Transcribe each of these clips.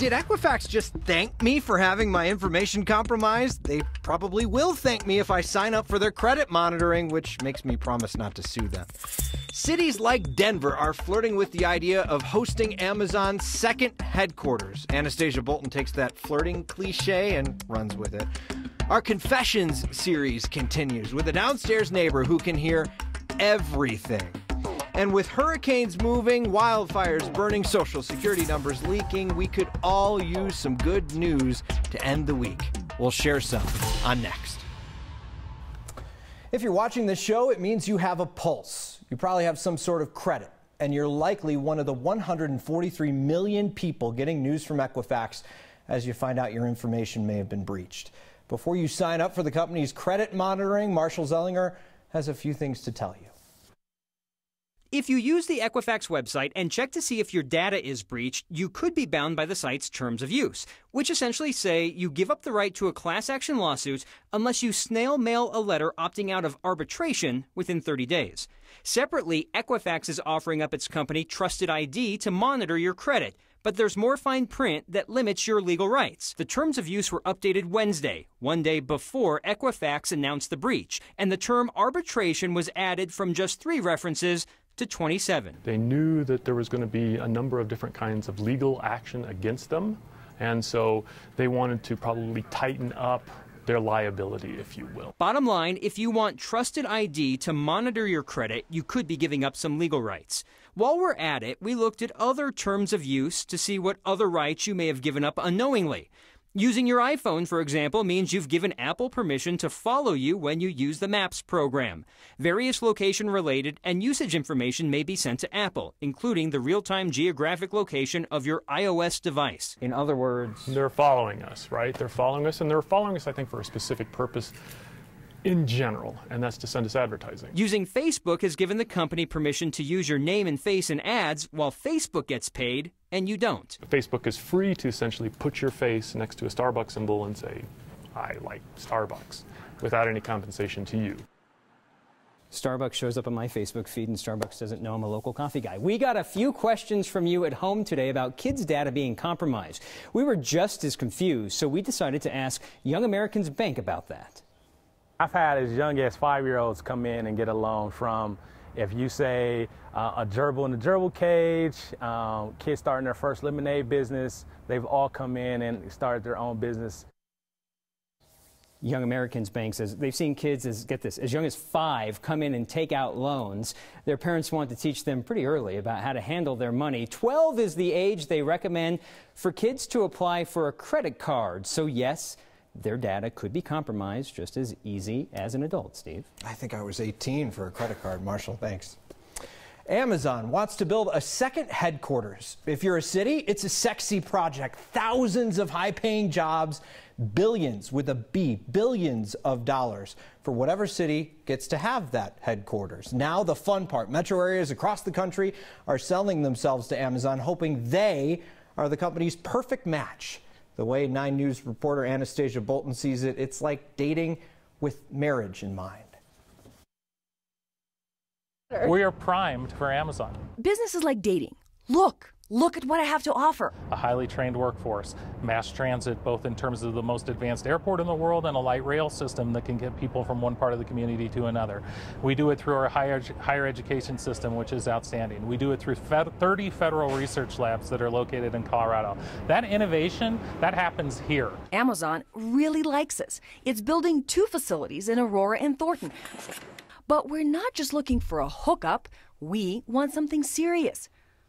Did Equifax just thank me for having my information compromised? They probably will thank me if I sign up for their credit monitoring, which makes me promise not to sue them. Cities like Denver are flirting with the idea of hosting Amazon's second headquarters. Anastasia Bolton takes that flirting cliche and runs with it. Our Confessions series continues with a downstairs neighbor who can hear everything. And with hurricanes moving, wildfires burning, Social Security numbers leaking, we could all use some good news to end the week. We'll share some on Next. If you're watching this show, it means you have a pulse. You probably have some sort of credit, and you're likely one of the 143 million people getting news from Equifax as you find out your information may have been breached. Before you sign up for the company's credit monitoring, Marshall Zellinger has a few things to tell you. If you use the Equifax website and check to see if your data is breached, you could be bound by the site's terms of use, which essentially say you give up the right to a class action lawsuit unless you snail mail a letter opting out of arbitration within 30 days. Separately, Equifax is offering up its company Trusted ID to monitor your credit, but there's more fine print that limits your legal rights. The terms of use were updated Wednesday, one day before Equifax announced the breach, and the term arbitration was added from just 3 references to 27. They knew that there was going to be a number of different kinds of legal action against them, and so they wanted to probably tighten up their liability, if you will. Bottom line, if you want Trusted ID to monitor your credit, you could be giving up some legal rights. While we're at it, we looked at other terms of use to see what other rights you may have given up unknowingly. Using your iPhone, for example, means you've given Apple permission to follow you when you use the Maps program. Various location-related and usage information may be sent to Apple, including the real-time geographic location of your iOS device. In other words, they're following us, right? They're following us, and they're following us, I think, for a specific purpose in general, and that's to send us advertising. Using Facebook has given the company permission to use your name and face in ads while Facebook gets paid and you don't. Facebook is free to essentially put your face next to a Starbucks symbol and say, I like Starbucks, without any compensation to you. Starbucks shows up on my Facebook feed and Starbucks doesn't know I'm a local coffee guy. We got a few questions from you at home today about kids' data being compromised. We were just as confused, so we decided to ask Young Americans Bank about that. I've had as young as 5-year-olds come in and get a loan from, if you say a gerbil in the gerbil cage, kids starting their first lemonade business, they've all come in and started their own business. Young Americans Bank says they've seen kids, get this, as young as 5 come in and take out loans. Their parents want to teach them pretty early about how to handle their money. 12 is the age they recommend for kids to apply for a credit card. So yes, their data could be compromised just as easy as an adult, Steve. I think I was 18 for a credit card, Marshall. Thanks. Amazon wants to build a second headquarters. If you're a city, it's a sexy project. Thousands of high-paying jobs, billions with a B, billions of dollars for whatever city gets to have that headquarters. Now the fun part, metro areas across the country are selling themselves to Amazon, hoping they are the company's perfect match. The way 9 News reporter Anastasia Bolton sees it, it's like dating with marriage in mind. We are primed for Amazon. Business is like dating. Look at what I have to offer. A highly trained workforce, mass transit, both in terms of the most advanced airport in the world and a light rail system that can get people from one part of the community to another. We do it through our higher education system, which is outstanding. We do it through 30 federal research labs that are located in Colorado. That innovation, that happens here. Amazon really likes us. It's building 2 facilities in Aurora and Thornton. But we're not just looking for a hookup. We want something serious.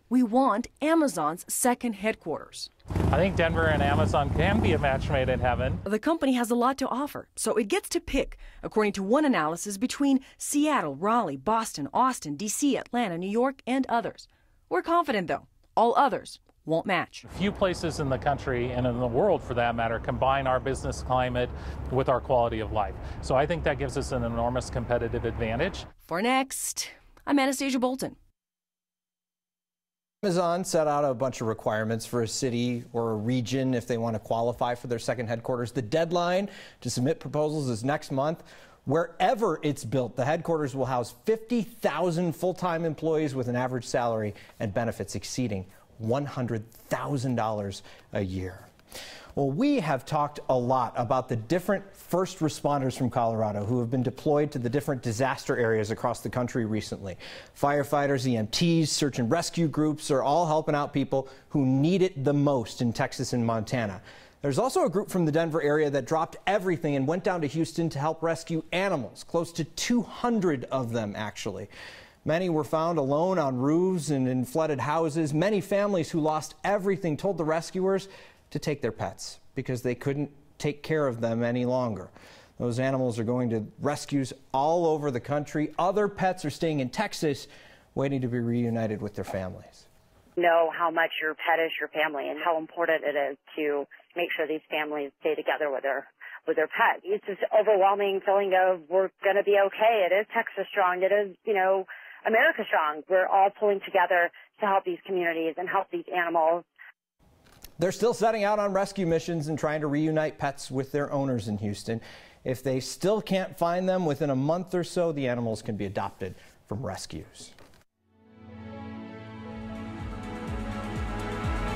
We want Amazon's second headquarters. I think Denver and Amazon can be a match made in heaven. The company has a lot to offer, so it gets to pick, according to one analysis, between Seattle, Raleigh, Boston, Austin, D.C., Atlanta, New York, and others. We're confident, though, all others won't match. Few places in the country, and in the world for that matter, combine our business climate with our quality of life. So I think that gives us an enormous competitive advantage. For Next, I'm Anastasia Bolton. Amazon set out a bunch of requirements for a city or a region if they want to qualify for their second headquarters. The deadline to submit proposals is next month. Wherever it's built, the headquarters will house 50,000 full-time employees with an average salary and benefits exceeding $100,000 a year. Well, we have talked a lot about the different first responders from Colorado who have been deployed to the different disaster areas across the country recently. Firefighters, EMTs, search and rescue groups are all helping out people who need it the most in Texas and Montana. There's also a group from the Denver area that dropped everything and went down to Houston to help rescue animals, close to 200 of them actually. Many were found alone on roofs and in flooded houses. Many families who lost everything told the rescuers to take their pets because they couldn't take care of them any longer. Those animals are going to rescues all over the country. Other pets are staying in Texas waiting to be reunited with their families. Know how much your pet is your family and how important it is to make sure these families stay together with their pet. It's this overwhelming feeling of we're going to be okay. It is Texas strong. It is, America strong. We're all pulling together to help these communities and help these animals. They're still setting out on rescue missions and trying to reunite pets with their owners in Houston. If they still can't find them within a month or so, the animals can be adopted from rescues.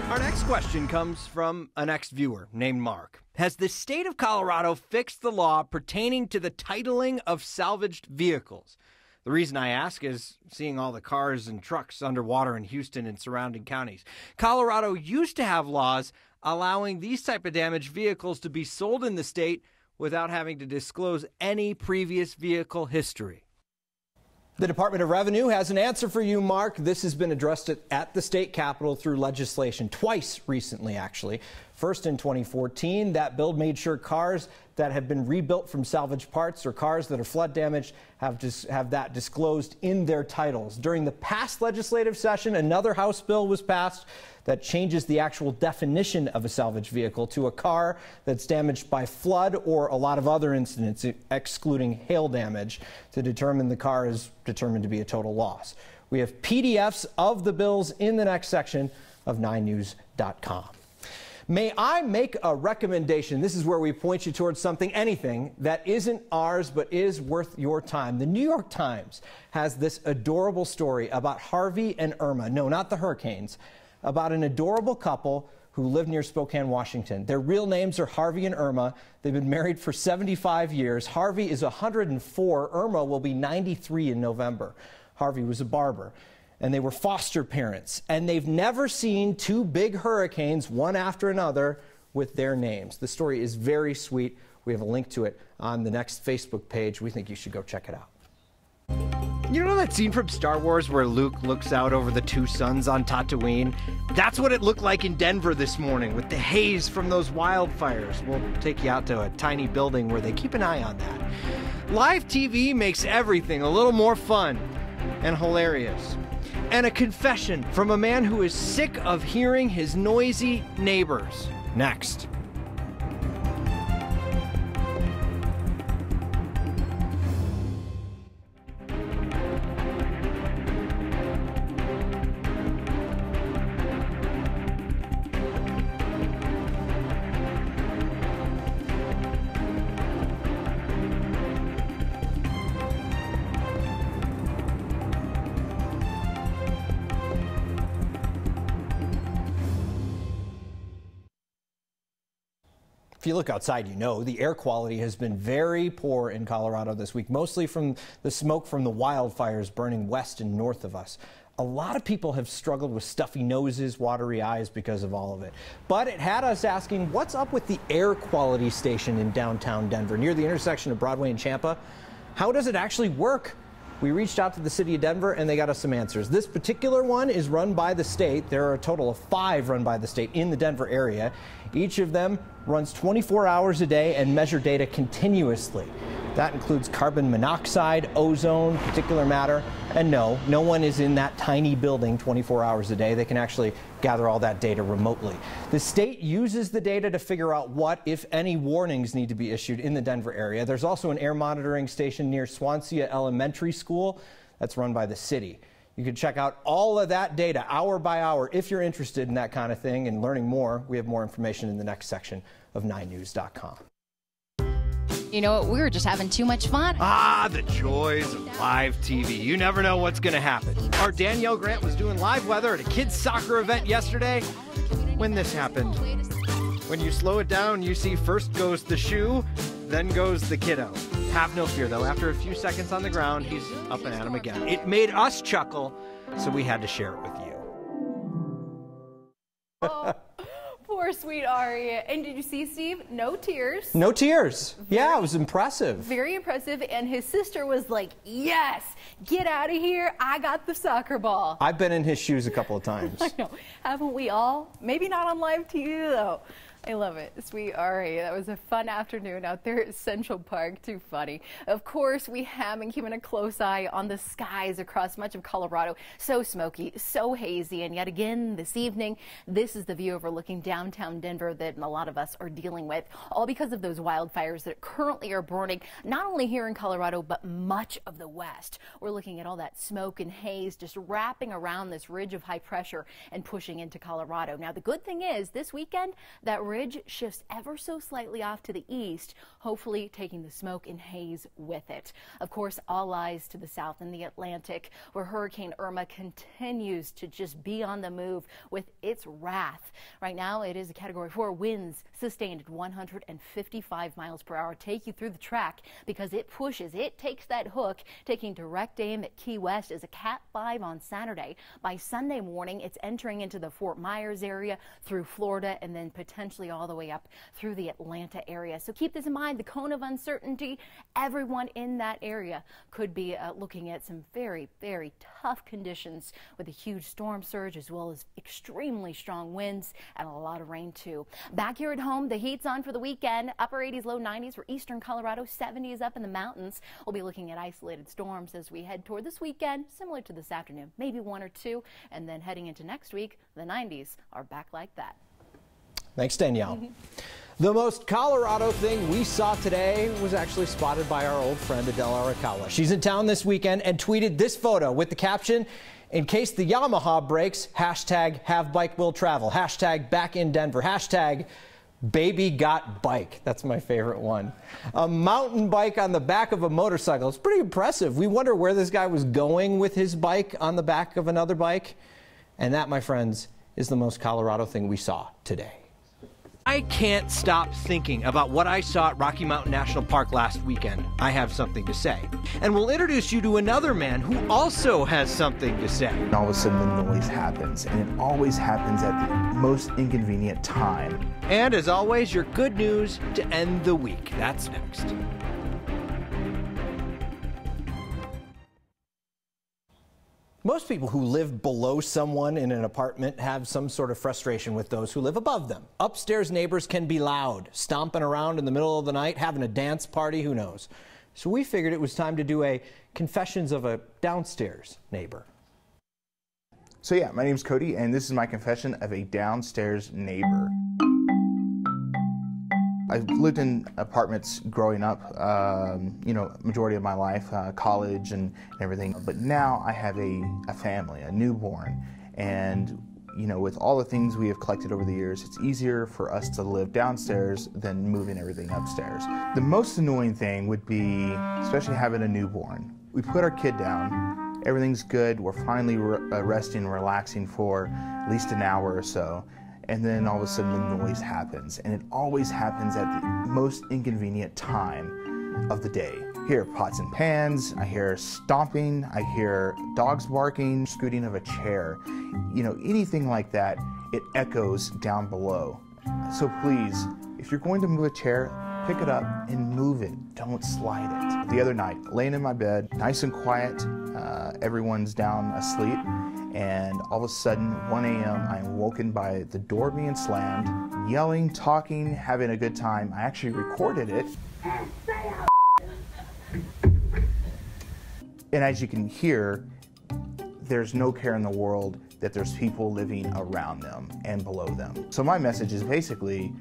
Our next question comes from a next viewer named Mark. Has the state of Colorado fixed the law pertaining to the titling of salvaged vehicles? The reason I ask is seeing all the cars and trucks underwater in Houston and surrounding counties. Colorado used to have laws allowing these type of damaged vehicles to be sold in the state without having to disclose any previous vehicle history. The Department of Revenue has an answer for you, Mark. This has been addressed at the state capitol through legislation twice recently, actually. First in 2014, that bill made sure cars that have been rebuilt from salvaged parts or cars that are flood damaged have that disclosed in their titles. During the past legislative session, another House bill was passed that changes the actual definition of a salvaged vehicle to a car that's damaged by flood or a lot of other incidents, excluding hail damage, to determine the car is determined to be a total loss. We have PDFs of the bills in the next section of 9news.com. May I make a recommendation? This is where we point you towards something, anything, that isn't ours but is worth your time. The New York Times has this adorable story about Harvey and Irma. No, not the hurricanes. About an adorable couple who live near Spokane, Washington. Their real names are Harvey and Irma. They've been married for 75 years. Harvey is 104. Irma will be 93 in November. Harvey was a barber. And they were foster parents. And they've never seen two big hurricanes, one after another, with their names. The story is very sweet. We have a link to it on the next Facebook page. We think you should go check it out. You know that scene from Star Wars where Luke looks out over the two suns on Tatooine? That's what it looked like in Denver this morning with the haze from those wildfires. We'll take you out to a tiny building where they keep an eye on that. Live TV makes everything a little more fun and hilarious. And a confession from a man who is sick of hearing his noisy neighbors. Next. If you look outside, you know the air quality has been very poor in Colorado this week, mostly from the smoke from the wildfires burning west and north of us. A lot of people have struggled with stuffy noses, watery eyes because of all of it. But it had us asking, what's up with the air quality station in downtown Denver, near the intersection of Broadway and Champa? How does it actually work? We reached out to the city of Denver and they got us some answers. This particular one is run by the state. There are a total of 5 run by the state in the Denver area. Each of them runs 24 hours a day and measure data continuously. That includes carbon monoxide, ozone, particulate matter, and no one is in that tiny building 24 hours a day. They can actually gather all that data remotely. The state uses the data to figure out what, if any, warnings need to be issued in the Denver area. There's also an air monitoring station near Swansea Elementary School that's run by the city. You can check out all of that data hour by hour if you're interested in that kind of thing and learning more. We have more information in the next section of 9news.com. You know what? We were just having too much fun. Ah, the joys of live TV. You never know what's going to happen. Our Danielle Grant was doing live weather at a kids' soccer event yesterday when this happened. When you slow it down, you see first goes the shoe, then goes the kiddo. Have no fear, though. After a few seconds on the ground, he's up and at him again. It made us chuckle, so we had to share it with you. Oh, poor sweet Aria. And did you see, Steve? No tears. No tears. Yeah, it was impressive. Very impressive. And his sister was like, yes, get out of here. I got the soccer ball. I've been in his shoes a couple of times. I know. Haven't we all? Maybe not on live TV, though. I love it. Sweet Ari. That was a fun afternoon out there at Central Park. Too funny. Of course, we have been keeping a close eye on the skies across much of Colorado. So smoky, so hazy. And yet again, this evening, this is the view overlooking downtown Denver that a lot of us are dealing with, all because of those wildfires that currently are burning, not only here in Colorado, but much of the West. We're looking at all that smoke and haze just wrapping around this ridge of high pressure and pushing into Colorado. Now, the good thing is this weekend, that ridge shifts ever so slightly off to the east, hopefully taking the smoke and haze with it. Of course, all eyes to the south in the Atlantic, where Hurricane Irma continues to just be on the move with its wrath. Right now, it is a Category 4 winds sustained at 155 miles per hour. Take you through the track because it pushes, it takes that hook, taking direct aim at Key West as a Cat 5 on Saturday. By Sunday morning, it's entering into the Fort Myers area through Florida and then potentially all the way up through the Atlanta area. So keep this in mind, the cone of uncertainty. Everyone in that area could be looking at some very, very tough conditions with a huge storm surge as well as extremely strong winds and a lot of rain too. Back here at home, the heat's on for the weekend. Upper 80s, low 90s for eastern Colorado, 70s up in the mountains. We'll be looking at isolated storms as we head toward this weekend, similar to this afternoon, maybe one or two, and then heading into next week, the 90s are back like that. Thanks, Danielle. The most Colorado thing we saw today was actually spotted by our old friend Adele Arakawa. She's in town this weekend and tweeted this photo with the caption, "In case the Yamaha breaks, hashtag have bike will travel, hashtag back in Denver, hashtag baby got bike." That's my favorite one. A mountain bike on the back of a motorcycle. It's pretty impressive. We wonder where this guy was going with his bike on the back of another bike. And that, my friends, is the most Colorado thing we saw today. I can't stop thinking about what I saw at Rocky Mountain National Park last weekend. I have something to say. And we'll introduce you to another man who also has something to say. All of a sudden the noise happens, and it always happens at the most inconvenient time. And as always, your good news to end the week. That's next. Most people who live below someone in an apartment have some sort of frustration with those who live above them. Upstairs neighbors can be loud, stomping around in the middle of the night, having a dance party, who knows. So we figured it was time to do a confessions of a downstairs neighbor. So yeah, my name's Cody, and this is my confession of a downstairs neighbor. I've lived in apartments growing up, majority of my life, college and everything. But now I have a family, a newborn. And, with all the things we have collected over the years, it's easier for us to live downstairs than moving everything upstairs. The most annoying thing would be, especially having a newborn. We put our kid down, everything's good, we're finally resting and relaxing for at least an hour or so. And then all of a sudden the noise happens, and it always happens at the most inconvenient time of the day. I hear pots and pans, I hear stomping, I hear dogs barking, scooting of a chair. Anything like that, it echoes down below. So please, if you're going to move a chair, pick it up and move it, don't slide it. The other night, laying in my bed, nice and quiet, everyone's down asleep, and all of a sudden, 1 a.m., I'm woken by the door being slammed, yelling, talking, having a good time. I actually recorded it. And as you can hear, there's no care in the world that there's people living around them and below them. So my message is basically,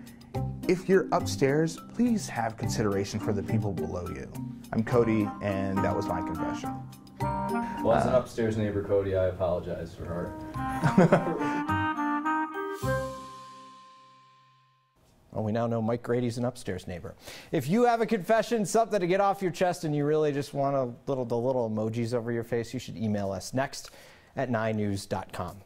if you're upstairs, please have consideration for the people below you. I'm Cody, and that was my confession. Well, as an upstairs neighbor, Cody, I apologize for her. Oh, we now know Mike Grady's an upstairs neighbor. If you have a confession, something to get off your chest, and you really just want the little emojis over your face, you should email us next@9news.com.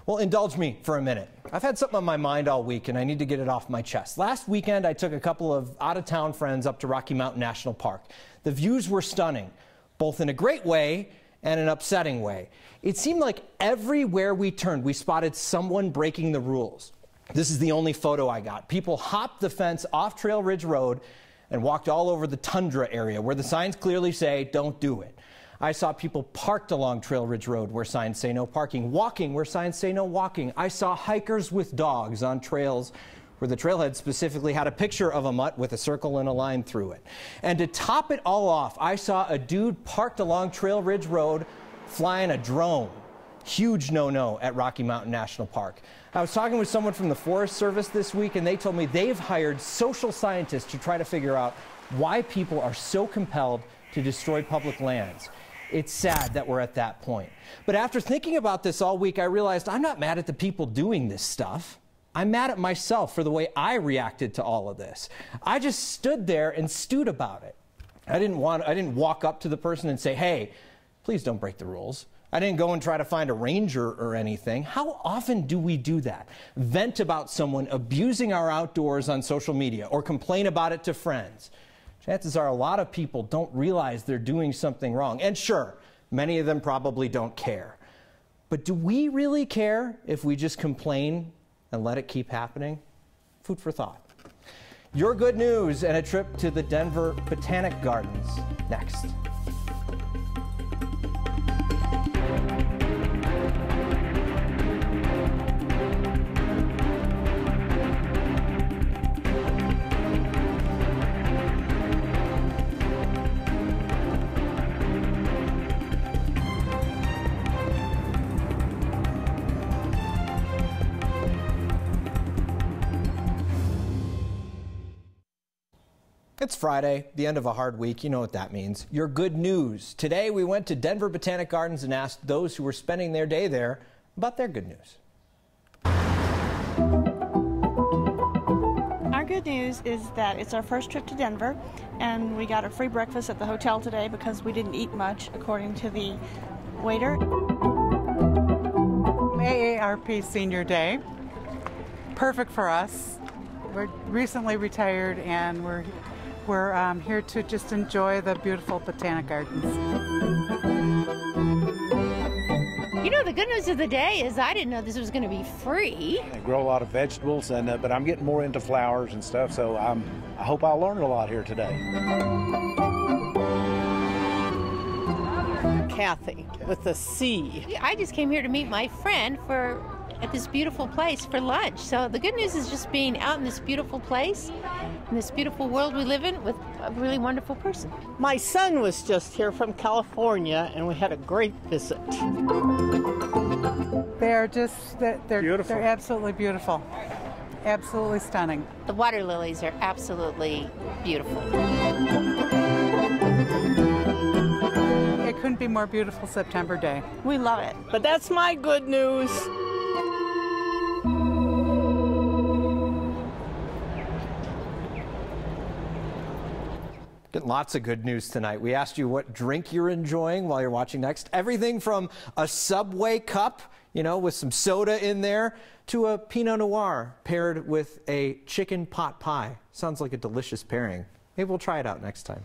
Well, indulge me for a minute. I've had something on my mind all week, and I need to get it off my chest. Last weekend, I took a couple of out-of-town friends up to Rocky Mountain National Park. The views were stunning, both in a great way and an upsetting way. It seemed like everywhere we turned, we spotted someone breaking the rules. This is the only photo I got. People hopped the fence off Trail Ridge Road and walked all over the tundra area where the signs clearly say, don't do it. I saw people parked along Trail Ridge Road where signs say no parking, walking where signs say no walking. I saw hikers with dogs on trails where the trailhead specifically had a picture of a mutt with a circle and a line through it. And to top it all off, I saw a dude parked along Trail Ridge Road flying a drone. Huge no-no at Rocky Mountain National Park. I was talking with someone from the Forest Service this week, and they told me they've hired social scientists to try to figure out why people are so compelled to destroy public lands. It's sad that we're at that point. But after thinking about this all week, I realized I'm not mad at the people doing this stuff. I'm mad at myself for the way I reacted to all of this. I just stood there and stewed about it. I didn't walk up to the person and say, hey, please don't break the rules. I didn't go and try to find a ranger or anything. How often do we do that? Vent about someone abusing our outdoors on social media or complain about it to friends. Chances are a lot of people don't realize they're doing something wrong. And sure, many of them probably don't care. But do we really care if we just complain and let it keep happening? Food for thought. Your good news and a trip to the Denver Botanic Gardens next. It's Friday, the end of a hard week. You know what that means. Your good news. Today we went to Denver Botanic Gardens and asked those who were spending their day there about their good news. Our good news is that it's our first trip to Denver, and we got a free breakfast at the hotel today because we didn't eat much, according to the waiter. AARP Senior Day. Perfect for us. We're recently retired, and we're here to just enjoy the beautiful Botanic Gardens. You know, the good news of the day is I didn't know this was going to be free. I grow a lot of vegetables, but I'm getting more into flowers and stuff, so I hope I'll learn a lot here today. Kathy, with a C. I just came here to meet my friend at this beautiful place for lunch. So the good news is just being out in this beautiful place, in this beautiful world we live in, with a really wonderful person. My son was just here from California, and we had a great visit. They're beautiful. They're absolutely beautiful. Absolutely stunning. The water lilies are absolutely beautiful. It couldn't be more beautiful September day. We love it. But that's my good news. Getting lots of good news tonight. We asked you what drink you're enjoying while you're watching next. Everything from a Subway cup, with some soda in there, to a Pinot Noir paired with a chicken pot pie. Sounds like a delicious pairing. Maybe we'll try it out next time.